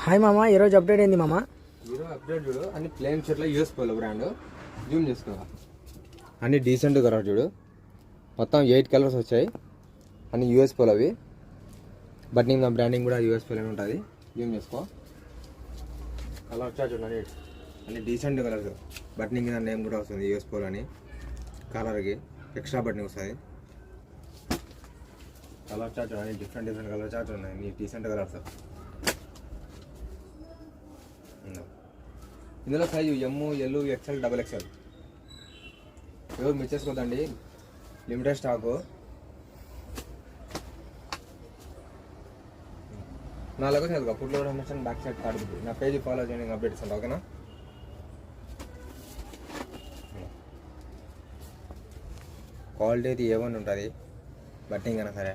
Hi మామ, ఈరోజు update ఏంది మామ? ఈరోజు అప్డేట్ చూడు, అన్ని ప్లేన్ షర్ట్లో యూఎస్ పోలో బ్రాండ్. జూమ్ చేసుకో, అన్ని డీసెంట్ కలర్ చూడు. మొత్తం 8 కలర్స్ వచ్చాయి, అన్ని యూఎస్ పోలో అవి. బట్నింగ్ బ్రాండింగ్ కూడా యూఎస్ పోలోనే ఉంటుంది. జూమ్ చేసుకో, కలర్ వచ్చా చూడండి, అన్ని డీసెంట్ కలర్స్. బట్నింగ్ నేమ్ కూడా వస్తుంది యూఎస్ పోలో అని. కలర్కి ఎక్స్ట్రా బట్నింగ్ వస్తుంది. కలర్ చార్ట్ చూడండి, డిఫరెంట్ కలర్ చార్ట్ ఉన్నాయి, అన్ని డీసెంట్ కలర్స్. ఇందులో సైజు ఎమ్, ఎల్, ఎక్స్ఎల్, XXL. ఎవరు మిస్ చేసుకోదండి, లిమిటెడ్ స్టాకు. 4 చదువుగా ఫుడ్లో బ్యాక్ సైడ్ కార్డు. నా పేజీ ఫాలో చేయండి, అప్డేట్ ఇస్తాను, ఓకేనా? క్వాలిటీ అయితే ఏమని ఉంటుంది, బట్టింగ్ అయినా సరే.